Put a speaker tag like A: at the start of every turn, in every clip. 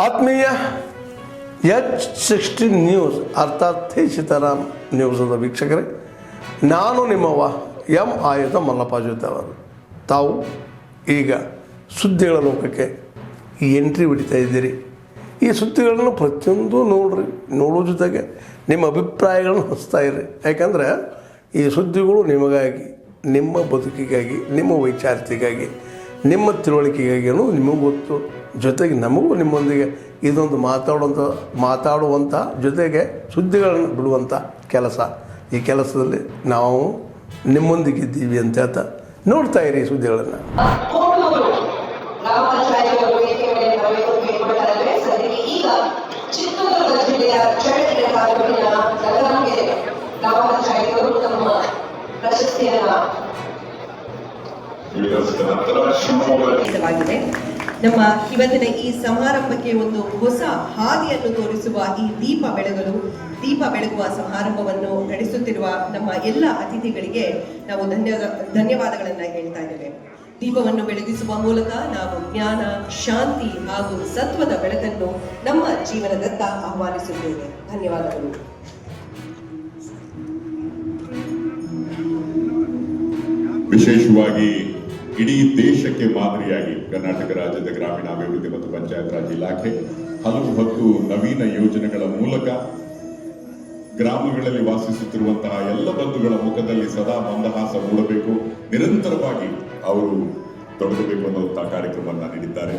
A: ಆತ್ಮೀಯ H16 news ಅರ್ಥಾತ್ ಥೇ ಸೀತಾರಾಮ್ ನ್ಯೂಸದ ವೀಕ್ಷಕರೇ, ನಾನು ನಿಮ್ಮವ ಎಂ ಆಯುಧ ಮಲ್ಲಪ್ಪ ಜೊತೆವರು. ತಾವು ಈಗ ಸುದ್ದಿಗಳ ಲೋಕಕ್ಕೆ ಎಂಟ್ರಿ ಹೊಡಿತಾ ಇದ್ದೀರಿ. ಈ ಸುದ್ದಿಗಳನ್ನು ಪ್ರತಿಯೊಂದು ನೋಡೋ ಜೊತೆಗೆ ನಿಮ್ಮ ಅಭಿಪ್ರಾಯಗಳನ್ನು ಹಚ್ತಾ ಇರ್ರಿ. ಯಾಕಂದರೆ ಈ ಸುದ್ದಿಗಳು ನಿಮಗಾಗಿ, ನಿಮ್ಮ ಬದುಕಿಗಾಗಿ, ನಿಮ್ಮ ವೈಚಾರಿಕೆಗಾಗಿ, ನಿಮ್ಮ ತಿಳುವಳಿಕೆಗಾಗಿ ಅನ್ನೋದು ನಿಮಗೂ ಗೊತ್ತು. ಜೊತೆಗೆ ನಮಗೂ ನಿಮ್ಮೊಂದಿಗೆ ಇದೊಂದು ಮಾತಾಡುವಂಥ ಜೊತೆಗೆ ಸುದ್ದಿಗಳನ್ನು ಬಿಡುವಂಥ ಕೆಲಸ. ಈ ಕೆಲಸದಲ್ಲಿ ನಾವು ನಿಮ್ಮೊಂದಿಗಿದ್ದೀವಿ ಅಂತ ಹೇಳ್ತಾ ನೋಡ್ತಾ ಇರಿ ಈ ಸುದ್ದಿಗಳನ್ನು.
B: ನಮ್ಮ ಇವತ್ತಿನ ಈ ಸಮಾರಂಭಕ್ಕೆ ಒಂದು ಹೊಸ ಹಾದಿಯನ್ನು ತೋರಿಸುವ ಈ ದೀಪ ಬೆಳಗುವ ಸಮಾರಂಭವನ್ನು ನಡೆಸುತ್ತಿರುವ ನಮ್ಮ ಎಲ್ಲ ಅತಿಥಿಗಳಿಗೆ ನಾವು ಧನ್ಯವಾದಗಳನ್ನ ಹೇಳ್ತಾ ಇದ್ದೇವೆ. ದೀಪವನ್ನು ಬೆಳಗಿಸುವ ಮೂಲಕ ನಾವು ಜ್ಞಾನ, ಶಾಂತಿ ಹಾಗೂ ಸತ್ವದ ಬೆಳಕನ್ನು ನಮ್ಮ ಜೀವನದತ್ತ ಆಹ್ವಾನಿಸುತ್ತೇವೆ. ಧನ್ಯವಾದಗಳು.
C: ವಿಶೇಷವಾಗಿ ಇಡೀ ದೇಶಕ್ಕೆ ಮಾದರಿಯಾಗಿ ಕರ್ನಾಟಕ ರಾಜ್ಯದ ಗ್ರಾಮೀಣಾಭಿವೃದ್ಧಿ ಮತ್ತು ಪಂಚಾಯತ್ ರಾಜ್ ಇಲಾಖೆ ಹಲವು ಹೊತ್ತು ನವೀನ ಯೋಜನೆಗಳ ಮೂಲಕ ಗ್ರಾಮಗಳಲ್ಲಿ ವಾಸಿಸುತ್ತಿರುವಂತಹ ಎಲ್ಲ ಬಂಧುಗಳ ಮುಖದಲ್ಲಿ ಸದಾ ಮಂದಹಾಸ ಮೂಡಬೇಕು, ನಿರಂತರವಾಗಿ ಅವರು ತೊಡಗಬೇಕು ಅನ್ನುವಂತಹ ಕಾರ್ಯಕ್ರಮವನ್ನು ನೀಡಿದ್ದಾರೆ.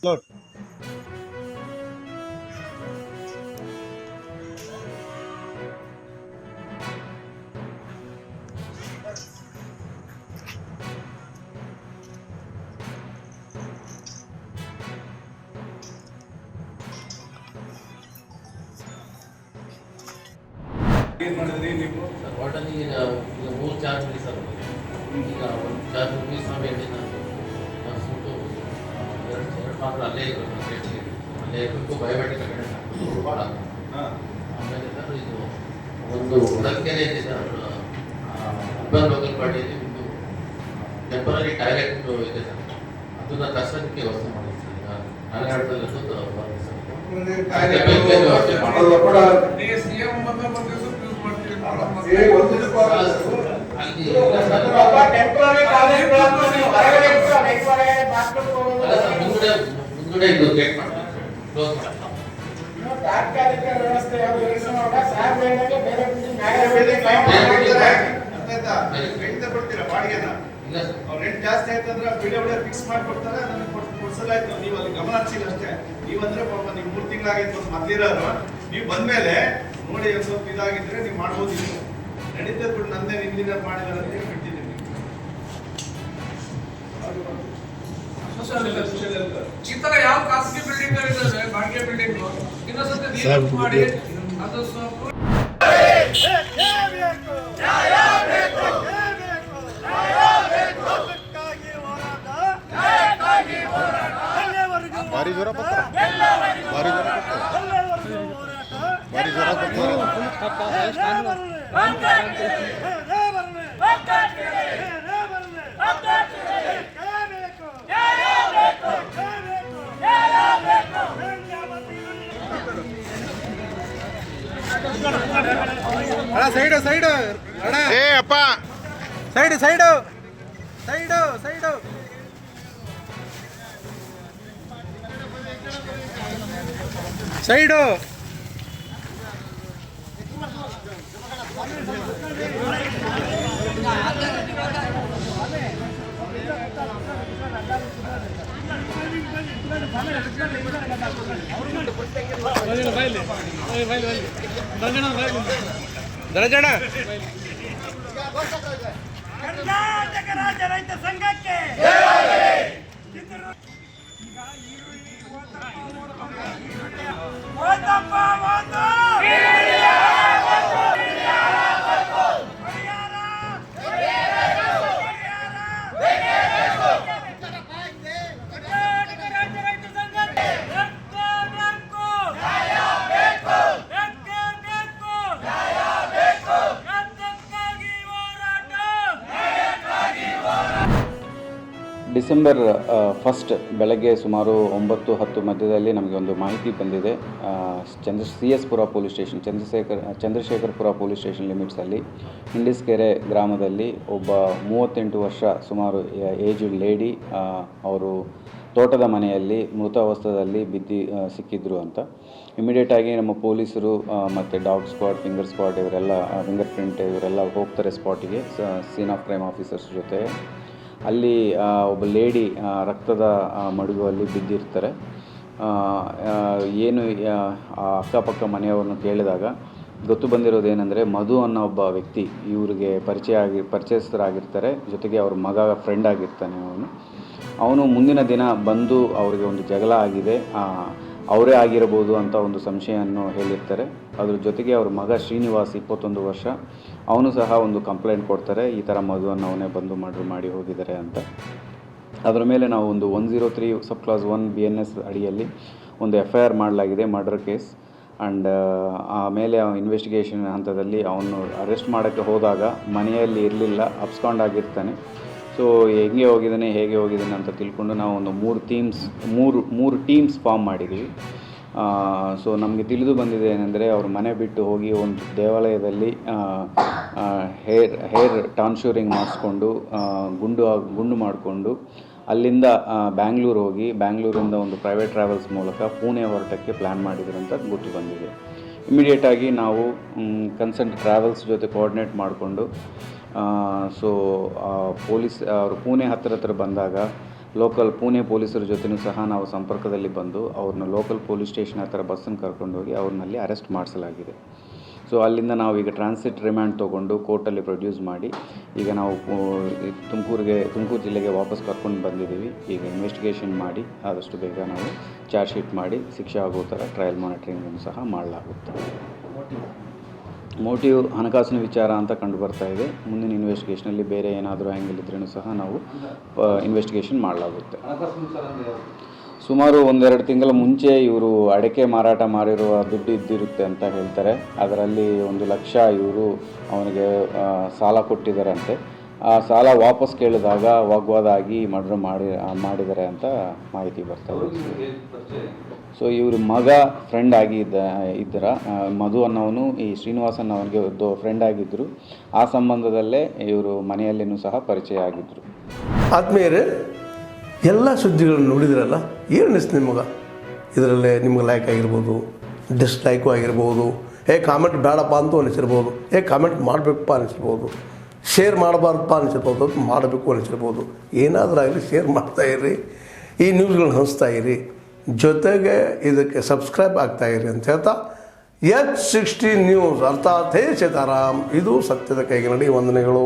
D: Look.
E: ಏನು ಮಾಡಿದ್ರಿ ನೀವು ಸರ್? ಹೋಟೆಲ್ ಈಗ 3 ಚಾರ್ಜ್ ಇದೆ ಸರ್. ಈಗ ಒಂದು ಚಾರ್ಜ್ ಮುಗಿಸ್ ನಾವು ಹೇಳಿದ ಸುಟ್ಟು ಎರಡು ಮಾತ್ರ ಅಲ್ಲೇ ಇರಬೇಕು, ಬಯೋಮೆಟ್ರಿಕ್ ಕಡೆ ಭಾಳ. ಆಮೇಲೆ ಸರ್ ಇದು ಒಂದು ಉಡಕೆರೆ ಇದೆ ಸರ್, ಅರ್ಬನ್ ಲೋಕಲ್ ಪಾರ್ಟಿಯಲ್ಲಿ ಒಂದು ಟೆಂಪರರಿ ಟಾಯ್ಲೆಟ್ ಇದೆ ಸರ್, ಅದನ್ನ ಕಷ್ಟಕ್ಕೆ ವ್ಯವಸ್ಥೆ ಮಾಡಿದೆ ಸರ್. ಈಗ ನಾಲ್ಕಾಡದಲ್ಲಿ ಬರುತ್ತೆ ಸರ್. ಮುಂದೆ ಇದು ಗೇಟ್ ಮಾಡ್ತಾರೆ, ಕ್ಲೋಸ್ ಮಾಡ್ತಾರೆ.
F: ತಾತ್ಕಾಲಿಕ ವ್ಯವಸ್ಥೆ ರೆಂಟ್ ಜಾಸ್ತಿ ಆಯ್ತಂದ್ರೆ ಬಿಡೋಡೆ ಫಿಕ್ಸ್ ಮಾಡಿಕೊಡ್ತಾರೆ, ಅದನ್ನ ಕೊಡ್ಸಲಾಯ್ತು. ನೀವು ಅಲ್ಲಿ ಗಮನ ಹಚ್ಚಿಲ್ಲ ಅಷ್ಟೇ. ನೀವಂದ್ರೆ ಪಾಪ ನೀವು 3 ತಿಂಗಳಾಗಿತ್ತು ಮೊದಲಿರೋರು, ನೀವು ಬಂದ್ಮೇಲೆ ನೋಡಿ ಒಂದು ಸ್ವಲ್ಪ ಇದಾಗಿದ್ರೆ ನೀವು ಮಾಡ್ಬೋದಿತ್ತು. ನಡೀತದೆ ಬಿಟ್ಟು ನಂದೇ ಇಂಜಿನಿಯರ್ ಮಾಡಿದಾರೆ ಅಂತ ಹೇಳಿ ಬಿಟ್ಟಿದ್ದೀನಿ.
G: ಈ ತರ ಯಾವ ಖಾಸಗಿ ಬಿಲ್ಡಿಂಗ್ ಇದ್ದಾವೆ, ಬಾಡಿಗೆ ಬಿಲ್ಡಿಂಗ್ ಇನ್ನೊಂದ್ಸತಿ ಮಾಡಿ ಅದು ಸ್ವಲ್ಪ
D: ಭಾರಿ ಜ್ವರ ಸೈಡು ಏ ಅಪ್ಪ, ಸೈಡು ಸೈಡು ಜನ
H: ರಾಜ್ಯ ರೈತ ಸಂಘಕ್ಕೆ
I: ಡಿಸೆಂಬರ್ 1 ಬೆಳಗ್ಗೆ ಸುಮಾರು 9-10 ಮಧ್ಯದಲ್ಲಿ ನಮಗೆ ಒಂದು ಮಾಹಿತಿ ಬಂದಿದೆ. CS ಪುರ police station, Chandrashekharapura police station ಲಿಮಿಟ್ಸಲ್ಲಿ ಹಿಂಡಿಸ್ಕೆರೆ ಗ್ರಾಮದಲ್ಲಿ ಒಬ್ಬ 38 ವರ್ಷ ಸುಮಾರು ಏಜ್ಡ್ ಲೇಡಿ ಅವರು ತೋಟದ ಮನೆಯಲ್ಲಿ ಮೃತಾವಸ್ಥೆಯಲ್ಲಿ ಸಿಕ್ಕಿದ್ರು ಅಂತ. ಇಮಿಡಿಯೇಟಾಗಿ ನಮ್ಮ ಪೊಲೀಸರು ಮತ್ತು ಡಾಗ್ ಸ್ಕ್ವಾಡ್, ಫಿಂಗರ್ ಸ್ಕ್ವಾಡ್ ಇವರೆಲ್ಲ, ಫಿಂಗರ್ ಪ್ರಿಂಟ್ ಇವರೆಲ್ಲ ಹೋಗ್ತಾರೆ ಸ್ಪಾಟಿಗೆ ಸೀನ್ ಆಫ್ ಕ್ರೈಮ್ ಆಫೀಸರ್ಸ್ ಜೊತೆ. ಅಲ್ಲಿ ಒಬ್ಬ ಲೇಡಿ ರಕ್ತದ ಮಡುಗಲ್ಲಿ ಬಿದ್ದಿರ್ತಾರೆ. ಏನು ಅಕ್ಕಪಕ್ಕ ಮನೆಯವ್ರನ್ನ ಕೇಳಿದಾಗ ಗೊತ್ತು ಬಂದಿರೋದೇನೆಂದರೆ, ಮಧು ಅನ್ನೋ ಒಬ್ಬ ವ್ಯಕ್ತಿ ಇವರಿಗೆ ಪರಿಚಯಸ್ಥರಾಗಿರ್ತಾರೆ. ಜೊತೆಗೆ ಅವ್ರ ಮಗ ಫ್ರೆಂಡ್ ಆಗಿರ್ತಾನೆ. ಅವನು ಮುಂದಿನ ದಿನ ಬಂದು ಅವರಿಗೆ ಒಂದು ಜಗಳ ಆಗಿದೆ, ಅವರೇ ಆಗಿರಬಹುದು ಅಂತ ಒಂದು ಸಂಶಯವನ್ನು ಹೇಳಿರ್ತಾರೆ. ಅದ್ರ ಜೊತೆಗೆ ಅವ್ರ ಮಗ ಶ್ರೀನಿವಾಸ್ 21 ವರ್ಷ, ಅವನು ಸಹ ಒಂದು ಕಂಪ್ಲೇಂಟ್ ಕೊಡ್ತಾರೆ, ಈ ಥರ ಮದುವನ್ನು ಅವನೇ ಬಂದು ಮಾಡಿ ಹೋಗಿದ್ದಾರೆ ಅಂತ. ಅದರ ಮೇಲೆ ನಾವು ಒಂದು 103 ಸಬ್ ಕ್ಲಾಸ್ 1 BNS ಅಡಿಯಲ್ಲಿ ಒಂದು FIR ಮಾಡಲಾಗಿದೆ, ಮರ್ಡರ್ ಕೇಸ್. ಆ್ಯಂಡ್ ಆಮೇಲೆ ಇನ್ವೆಸ್ಟಿಗೇಷನ್ ಹಂತದಲ್ಲಿ ಅವನು ಅರೆಸ್ಟ್ ಮಾಡೋಕ್ಕೆ ಹೋದಾಗ ಮನೆಯಲ್ಲಿ ಇರಲಿಲ್ಲ, ಅಬ್ಸ್ಕಾಂಡ್ ಆಗಿರ್ತಾನೆ. ಸೊ ಹೇಗೆ ಹೋಗಿದ್ದಾನೆ ಅಂತ ತಿಳ್ಕೊಂಡು ನಾವು ಒಂದು 3 ಟೀಮ್ಸ್ ಫಾರ್ಮ್ ಮಾಡಿದ್ದೀವಿ. ಸೊ ನಮಗೆ ತಿಳಿದು ಬಂದಿದೆ ಏನೆಂದರೆ, ಅವರು ಮನೆ ಬಿಟ್ಟು ಹೋಗಿ ಒಂದು ದೇವಾಲಯದಲ್ಲಿ ಹೇರ್ ಟಾನ್ಶೂರಿಂಗ್ ಮಾಡಿಸ್ಕೊಂಡು ಗುಂಡು ಮಾಡಿಕೊಂಡು ಅಲ್ಲಿಂದ ಬ್ಯಾಂಗ್ಳೂರು ಹೋಗಿ, ಬ್ಯಾಂಗ್ಳೂರಿಂದ ಒಂದು ಪ್ರೈವೇಟ್ ಟ್ರಾವೆಲ್ಸ್ ಮೂಲಕ ಪುಣೆ ಹೊರಟಕ್ಕೆ ಪ್ಲ್ಯಾನ್ ಮಾಡಿದ್ರು ಅಂತ ಗೊತ್ತು ಬಂದಿದೆ. ಇಮಿಡಿಯೇಟಾಗಿ ನಾವು ಕನ್ಸರ್ನ್ ಟ್ರಾವೆಲ್ಸ್ ಜೊತೆ ಕೋಆರ್ಡಿನೇಟ್ ಮಾಡಿಕೊಂಡು ಸೊ ಪೊಲೀಸ್ ಅವರು ಪುಣೆ ಹತ್ತಿರ ಬಂದಾಗ ಲೋಕಲ್ ಪುಣೆ ಪೊಲೀಸರ ಜೊತೆನೂ ಸಹ ನಾವು ಸಂಪರ್ಕದಲ್ಲಿ ಬಂದು ಅವ್ರನ್ನ ಲೋಕಲ್ ಪೊಲೀಸ್ ಸ್ಟೇಷನ್ ಹತ್ತಿರ ಬಸ್ಸನ್ನು ಕರ್ಕೊಂಡೋಗಿ ಅವ್ರನ್ನಲ್ಲಿ ಅರೆಸ್ಟ್ ಮಾಡಿಸಲಾಗಿದೆ. ಸೊ ಅಲ್ಲಿಂದ ನಾವು ಈಗ ಟ್ರಾನ್ಸಿಟ್ ರಿಮ್ಯಾಂಡ್ ತೊಗೊಂಡು ಕೋರ್ಟಲ್ಲಿ ಪ್ರೊಡ್ಯೂಸ್ ಮಾಡಿ ಈಗ ನಾವು ತುಮಕೂರು ಜಿಲ್ಲೆಗೆ ವಾಪಸ್ ಕರ್ಕೊಂಡು ಬಂದಿದ್ದೀವಿ. ಈಗ ಇನ್ವೆಸ್ಟಿಗೇಷನ್ ಮಾಡಿ ಆದಷ್ಟು ಬೇಗ ನಾವು ಚಾರ್ಜ್ ಶೀಟ್ ಮಾಡಿ ಶಿಕ್ಷೆ ಆಗೋ ಥರ ಟ್ರಯಲ್ ಮಾನಿಟರಿಂಗನ್ನು ಸಹ ಮಾಡಲಾಗುತ್ತೆ. ಮೋಟಿವ್ ಹಣಕಾಸಿನ ವಿಚಾರ ಅಂತ ಕಂಡು ಬರ್ತಾ ಇದೆ. ಮುಂದಿನ ಇನ್ವೆಸ್ಟಿಗೇಷನಲ್ಲಿ ಬೇರೆ ಏನಾದರೂ ಆ್ಯಂಗಲ್ ಇದ್ರೂ ಸಹ ನಾವು ಇನ್ವೆಸ್ಟಿಗೇಷನ್ ಮಾಡಲಾಗುತ್ತೆ. ಸುಮಾರು 1-2 ತಿಂಗಳ ಮುಂಚೆ ಇವರು ಅಡಿಕೆ ಮಾರಾಟ ಮಾಡಿರುವ ದುಡ್ಡು ಇದ್ದಿರುತ್ತೆ ಅಂತ ಹೇಳ್ತಾರೆ. ಅದರಲ್ಲಿ 1 ಲಕ್ಷ ಇವರು ಅವನಿಗೆ ಸಾಲ ಕೊಟ್ಟಿದ್ದಾರಂತೆ. ಆ ಸಾಲ ವಾಪಸ್ ಕೇಳಿದಾಗ ವಾಗ್ವಾದ ಆಗಿ ಮರ್ಡರ್ ಮಾಡಿದ್ದಾರೆ ಅಂತ ಮಾಹಿತಿ ಬರ್ತಾರೆ. ಸೊ ಇವರು ಮಗ ಫ್ರೆಂಡ್ ಇದ್ದರ ಮಧು ಅನ್ನೋನು ಈ ಶ್ರೀನಿವಾಸ್ ಅನ್ನೋನಿಗೆ ಫ್ರೆಂಡ್ ಆಗಿದ್ದರು. ಆ ಸಂಬಂಧದಲ್ಲೇ ಇವರು ಮನೆಯಲ್ಲಿನೂ ಸಹ ಪರಿಚಯ ಆಗಿದ್ದರು.
A: ಆದ್ಮೇಲೆ ಎಲ್ಲ ಸುದ್ದಿಗಳನ್ನು ನೋಡಿದ್ರಲ್ಲ, ಏನು ಅನಿಸ್ತು ನಿಮಗೆ? ಇದರಲ್ಲೇ ನಿಮ್ಗೆ ಲೈಕ್ ಆಗಿರ್ಬೋದು, ಡಿಸ್ಲೈಕು ಆಗಿರ್ಬೋದು, ಕಾಮೆಂಟ್ ಬೇಡಪ್ಪ ಅಂತೂ ಅನಿಸಿರ್ಬೋದು, ಕಾಮೆಂಟ್ ಮಾಡಬೇಕಪ್ಪ ಅನಿಸಿರ್ಬೋದು, ಶೇರ್ ಮಾಡಬಾರ್ದಪ್ಪ ಅನಿಸಿರ್ಬೋದು, ಮಾಡಬೇಕು ಅನಿಸಿರ್ಬೋದು. ಏನಾದರೂ ಆಗಲಿ ಶೇರ್ ಮಾಡ್ತಾಯಿರಿ, ಈ ನ್ಯೂಸ್ಗಳನ್ನ ಹಂಚ್ತಾ ಇರಿ, ಜೊತೆಗೆ ಇದಕ್ಕೆ ಸಬ್ಸ್ಕ್ರೈಬ್ ಆಗ್ತಾಯಿರಿ ಅಂತ ಹೇಳ್ತಾ H16 ನ್ಯೂಸ್ ಅರ್ಥಾತ್ ಹೇ ಸೀತಾರಾಮ್, ಇದು ಸತ್ಯದ ಕೈಗೆ ನಡಿ. ವಂದನೆಗಳು.